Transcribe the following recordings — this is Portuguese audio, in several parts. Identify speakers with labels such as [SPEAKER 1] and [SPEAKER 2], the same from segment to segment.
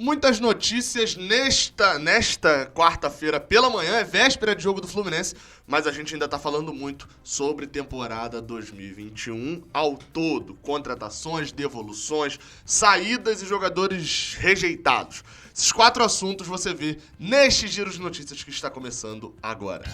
[SPEAKER 1] Muitas notícias nesta quarta-feira pela manhã, é véspera de jogo do Fluminense, mas a gente ainda tá falando muito sobre temporada 2021 ao todo. Contratações, devoluções, saídas e jogadores rejeitados. Esses 4 assuntos você vê neste giro de notícias que está começando agora.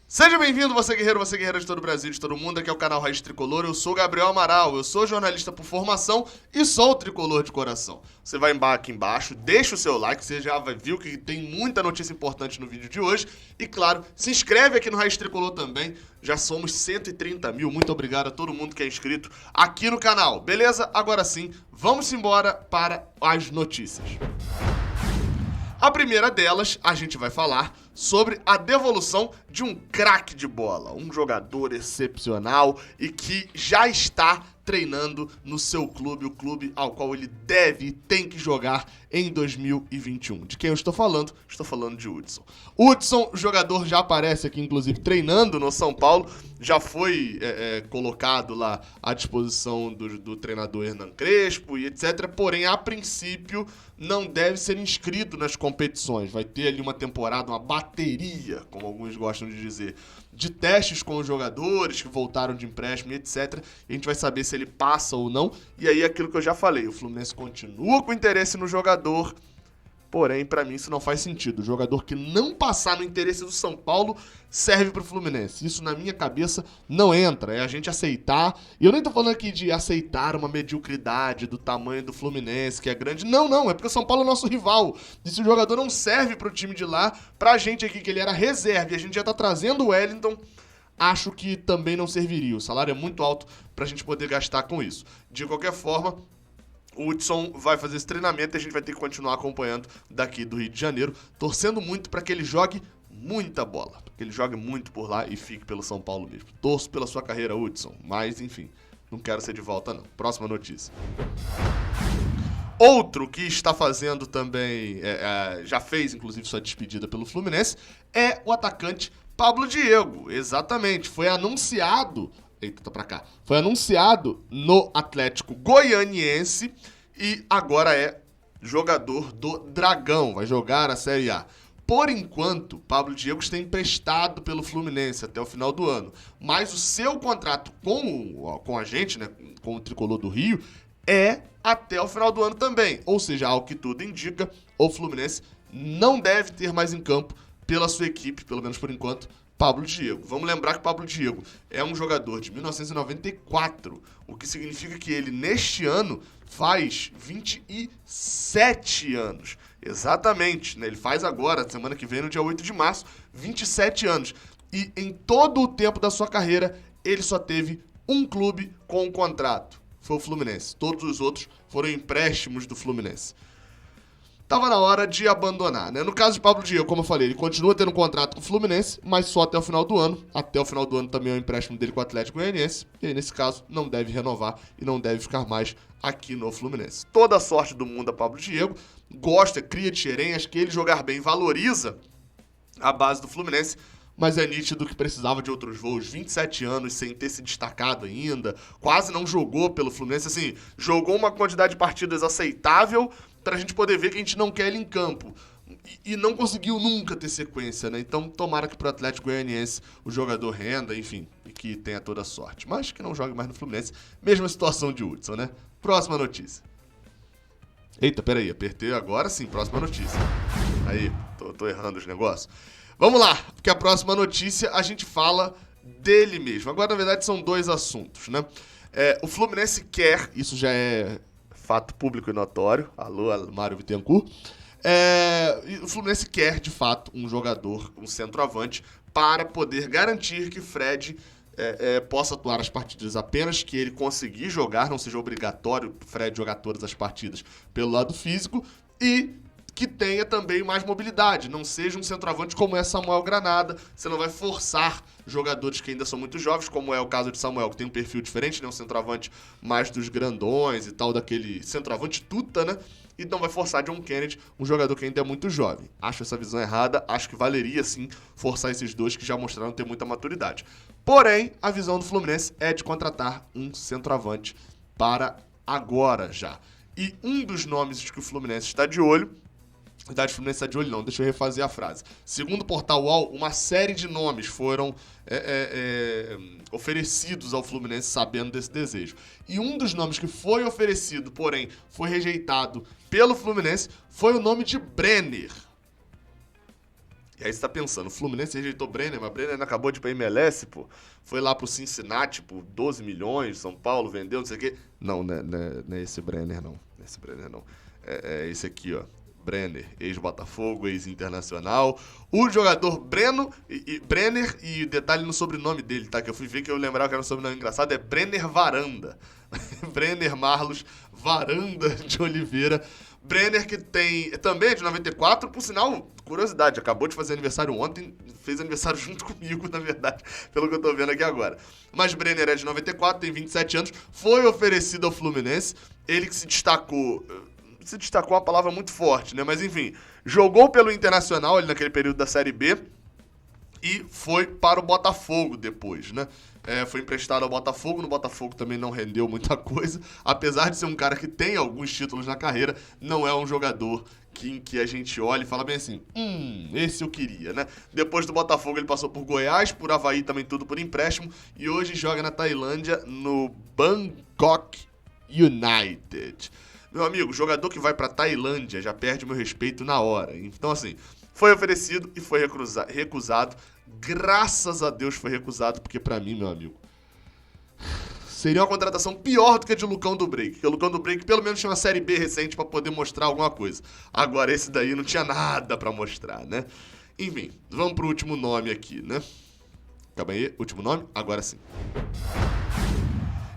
[SPEAKER 1] Seja bem-vindo, você guerreira de todo o Brasil, de todo mundo. Aqui é o canal Raiz Tricolor, eu sou o Gabriel Amaral, eu sou jornalista por formação e sou o tricolor de coração. Você vai aqui embaixo, deixa o seu like, você já viu que tem muita notícia importante no vídeo de hoje. E claro, se inscreve aqui no Raiz Tricolor também, já somos 130 mil, muito obrigado a todo mundo que é inscrito aqui no canal. Beleza? Agora sim, vamos embora para as notícias. A primeira delas, a gente vai falar sobre a devolução de um craque de bola, um jogador excepcional e que já está treinando no seu clube, o clube ao qual ele deve e tem que jogar em 2021. De quem eu estou falando? Estou falando de Hudson. Hudson, jogador, já aparece aqui, inclusive, treinando no São Paulo, já foi colocado lá à disposição do treinador Hernan Crespo e etc. Porém, a princípio, não deve ser inscrito nas competições. Vai ter ali uma temporada, uma bateria, como alguns gostam de dizer, de testes com os jogadores que voltaram de empréstimo e etc. E a gente vai saber se ele passa ou não. E aí, aquilo que eu já falei, o Fluminense continua com interesse no jogador. Porém, pra mim isso não faz sentido. O jogador que não passar no interesse do São Paulo serve pro Fluminense. Isso na minha cabeça não entra. É a gente aceitar. E eu nem tô falando aqui de aceitar uma mediocridade do tamanho do Fluminense, que é grande. Não. É porque o São Paulo é nosso rival. E se o jogador não serve pro time de lá, pra gente aqui que ele era reserva e a gente já tá trazendo o Wellington, acho que também não serviria. O salário é muito alto pra gente poder gastar com isso. De qualquer forma, o Hudson vai fazer esse treinamento e a gente vai ter que continuar acompanhando daqui do Rio de Janeiro, torcendo muito para que ele jogue muita bola, para que ele jogue muito por lá e fique pelo São Paulo mesmo. Torço pela sua carreira, Hudson, mas enfim, não quero ser de volta não. Próxima notícia. Outro que está fazendo também, já fez inclusive sua despedida pelo Fluminense, é o atacante Pablo Diego. Exatamente, foi anunciado... Eita, tá pra cá. Foi anunciado no Atlético Goianiense e agora é jogador do Dragão. Vai jogar a Série A. Por enquanto, Pablo Diego está emprestado pelo Fluminense até o final do ano. Mas o seu contrato com a gente, né, com o Tricolor do Rio, é até o final do ano também. Ou seja, ao que tudo indica, o Fluminense não deve ter mais em campo pela sua equipe, pelo menos por enquanto, Pablo Diego. Vamos lembrar que Pablo Diego é um jogador de 1994, o que significa que ele, neste ano, faz 27 anos. Exatamente, né? Ele faz agora, semana que vem, no dia 8 de março, 27 anos. E em todo o tempo da sua carreira, ele só teve um clube com um contrato. Foi o Fluminense. Todos os outros foram empréstimos do Fluminense. Tava na hora de abandonar, né? No caso de Pablo Diego, como eu falei, ele continua tendo um contrato com o Fluminense, mas só até o final do ano. Até o final do ano também é o empréstimo dele com o Atlético Goianiense. E aí, nesse caso, não deve renovar e não deve ficar mais aqui no Fluminense. Toda a sorte do mundo a Pablo Diego. Gosta, cria de xerém, acho que ele jogar bem valoriza a base do Fluminense. Mas é nítido que precisava de outros voos. 27 anos sem ter se destacado ainda. Quase não jogou pelo Fluminense. Assim, jogou uma quantidade de partidas aceitável pra gente poder ver que a gente não quer ele em campo. E não conseguiu nunca ter sequência, né? Então, tomara que pro Atlético Goianiense o jogador renda, enfim, e que tenha toda a sorte. Mas que não jogue mais no Fluminense. Mesma situação de Hudson, né? Próxima notícia. Eita, peraí, apertei agora sim, próxima notícia. Aí, tô errando os negócios. Vamos lá, porque a próxima notícia a gente fala dele mesmo. Agora, na verdade, são 2 assuntos, né? O Fluminense quer, isso já é fato público e notório, alô, Mário Bittencourt, o Fluminense quer, de fato, um jogador, um centroavante, para poder garantir que Fred possa atuar as partidas apenas que ele conseguir jogar, não seja obrigatório Fred jogar todas as partidas pelo lado físico, e que tenha também mais mobilidade, não seja um centroavante como é Samuel Granada. Você não vai forçar jogadores que ainda são muito jovens, como é o caso de Samuel, que tem um perfil diferente, né? Um centroavante mais dos grandões e tal, daquele centroavante tuta, né? E não vai forçar John Kennedy, um jogador que ainda é muito jovem. Acho essa visão errada, acho que valeria sim forçar esses dois que já mostraram ter muita maturidade. Porém, a visão do Fluminense é de contratar um centroavante para agora já. E um dos nomes que o Fluminense está de olho... Na verdade, o Fluminense está de olho não, deixa eu refazer a frase. Segundo o Portal UOL, uma série de nomes foram oferecidos ao Fluminense sabendo desse desejo. E um dos nomes que foi oferecido, porém, foi rejeitado pelo Fluminense, foi o nome de Brenner. E aí você tá pensando, o Fluminense rejeitou Brenner, mas Brenner acabou de ir pra MLS, pô. Foi lá pro Cincinnati por 12 milhões, São Paulo vendeu, não sei o quê. Não, não é esse Brenner, não. Não é esse Brenner, não. É esse aqui, ó. Brenner, ex-Botafogo, ex-Internacional. O jogador Brenner, e detalhe no sobrenome dele, tá? Que eu fui ver que eu lembrava que era um sobrenome engraçado, é Brenner Varanda. Brenner Marlos Varanda de Oliveira. Brenner que tem, também é de 94, por sinal, curiosidade, acabou de fazer aniversário ontem, fez aniversário junto comigo, na verdade, pelo que eu tô vendo aqui agora. Mas Brenner é de 94, tem 27 anos, foi oferecido ao Fluminense, ele que se destacou uma palavra muito forte, né? Mas enfim, jogou pelo Internacional ali naquele período da Série B e foi para o Botafogo depois, né? Foi emprestado ao Botafogo, no Botafogo também não rendeu muita coisa, apesar de ser um cara que tem alguns títulos na carreira, não é um jogador que a gente olha e fala bem assim, esse eu queria, né? Depois do Botafogo ele passou por Goiás, por Avaí também tudo por empréstimo, e hoje joga na Tailândia no Bangkok United. Meu amigo, jogador que vai pra Tailândia já perde meu respeito na hora. Então, assim, foi oferecido e foi recusado. Graças a Deus foi recusado, porque pra mim, meu amigo, seria uma contratação pior do que a de Lucão do Break. Porque o Lucão do Break pelo menos tinha uma Série B recente pra poder mostrar alguma coisa. Agora esse daí não tinha nada pra mostrar, né? Enfim, vamos pro último nome aqui, né? Calma aí, último nome? Agora sim.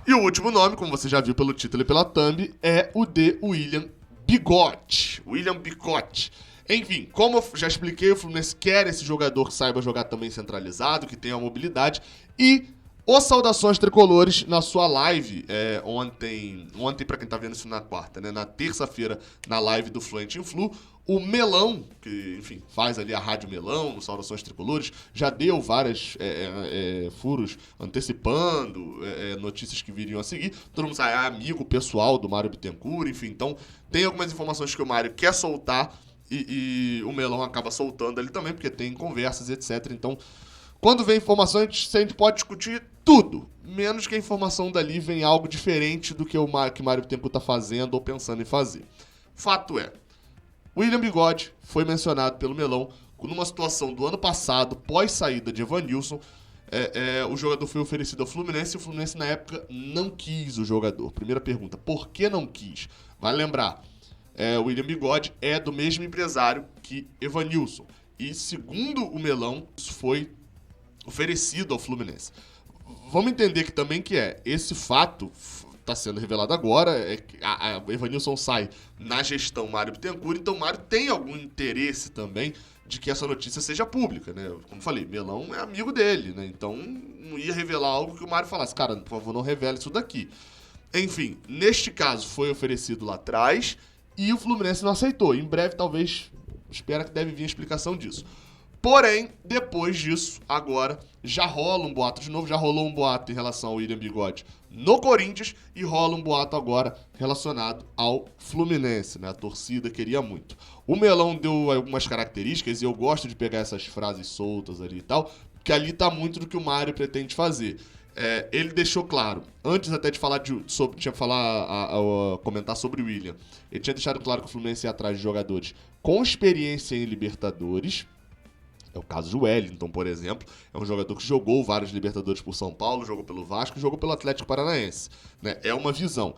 [SPEAKER 1] E o último nome, como você já viu pelo título e pela thumb, é o de William Bigode. William Bigode. Enfim, como eu já expliquei, o Fluminense quer esse jogador que saiba jogar também centralizado, que tenha mobilidade. E os Saudações Tricolores, na sua live, ontem pra quem tá vendo isso na quarta, né? Na terça-feira, na live do Fluent in Flu, o Melão, que, enfim, faz ali a Rádio Melão, no Saudações Tricolores, já deu vários furos antecipando notícias que viriam a seguir. Todo mundo sabe, é amigo pessoal do Mário Bittencourt, enfim. Então, tem algumas informações que o Mário quer soltar e o Melão acaba soltando ali também, porque tem conversas, etc. Então, quando vem informações, a gente pode discutir tudo, menos que a informação dali vem algo diferente do que o Mário Bittencourt tá fazendo ou pensando em fazer. Fato é, William Bigode foi mencionado pelo Melão numa situação do ano passado, pós-saída de Evanilson. O jogador foi oferecido ao Fluminense e o Fluminense, na época, não quis o jogador. Primeira pergunta, por que não quis? Vale lembrar, o William Bigode é do mesmo empresário que Evanilson. E, segundo o Melão, isso foi oferecido ao Fluminense. Vamos entender que também esse fato está sendo revelado agora, o Evanilson sai na gestão Mário Bittencourt, então o Mário tem algum interesse também de que essa notícia seja pública, né? Como falei, Melão é amigo dele, né? Então não ia revelar algo que o Mário falasse, cara, por favor, não revele isso daqui. Enfim, neste caso foi oferecido lá atrás e o Fluminense não aceitou. Em breve, talvez, espera que deve vir a explicação disso. Porém, depois disso, agora, já rola um boato de novo, já rolou um boato em relação ao William Bigode no Corinthians e rola um boato agora relacionado ao Fluminense, né? A torcida queria muito. O Melão deu algumas características e eu gosto de pegar essas frases soltas ali e tal, porque ali tá muito do que o Mário pretende fazer. Ele deixou claro, antes até de falar comentar sobre o William, ele tinha deixado claro que o Fluminense ia atrás de jogadores com experiência em Libertadores. É o caso do Wellington, por exemplo. É um jogador que jogou vários Libertadores por São Paulo, jogou pelo Vasco e jogou pelo Atlético Paranaense, né? É uma visão.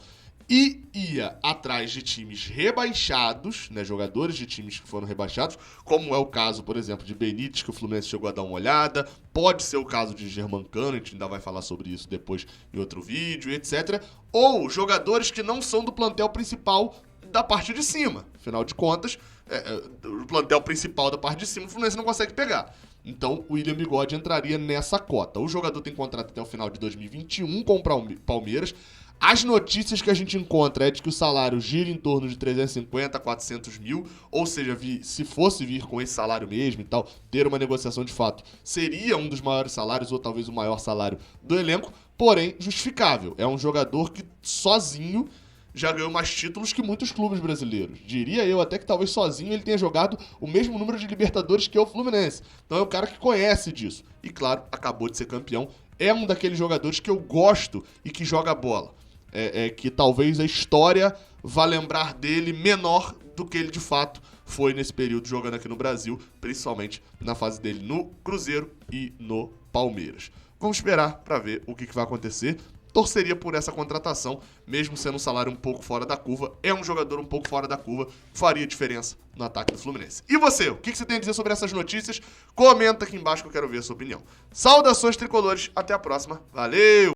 [SPEAKER 1] E ia atrás de times rebaixados, né? Jogadores de times que foram rebaixados, como é o caso, por exemplo, de Benítez, que o Fluminense chegou a dar uma olhada. Pode ser o caso de Germancano, a gente ainda vai falar sobre isso depois em outro vídeo, etc. Ou jogadores que não são do plantel principal da parte de cima. Afinal de contas, o plantel principal da parte de cima, o Fluminense não consegue pegar. Então, o William Bigode entraria nessa cota. O jogador tem contrato até o final de 2021 com o Palmeiras. As notícias que a gente encontra é de que o salário gira em torno de 350 a 400 mil, ou seja, se fosse vir com esse salário mesmo e tal, ter uma negociação de fato, seria um dos maiores salários ou talvez o maior salário do elenco, porém justificável. É um jogador que sozinho já ganhou mais títulos que muitos clubes brasileiros. Diria eu até que talvez sozinho ele tenha jogado o mesmo número de Libertadores que o Fluminense. Então é um cara que conhece disso. E claro, acabou de ser campeão. É um daqueles jogadores que eu gosto e que joga bola. Que talvez a história vá lembrar dele menor do que ele de fato foi nesse período jogando aqui no Brasil, principalmente na fase dele no Cruzeiro e no Palmeiras. Vamos esperar para ver o que vai acontecer. Torceria por essa contratação, mesmo sendo um salário um pouco fora da curva. É um jogador um pouco fora da curva, faria diferença no ataque do Fluminense. E você, o que você tem a dizer sobre essas notícias? Comenta aqui embaixo que eu quero ver a sua opinião. Saudações tricolores, até a próxima, valeu!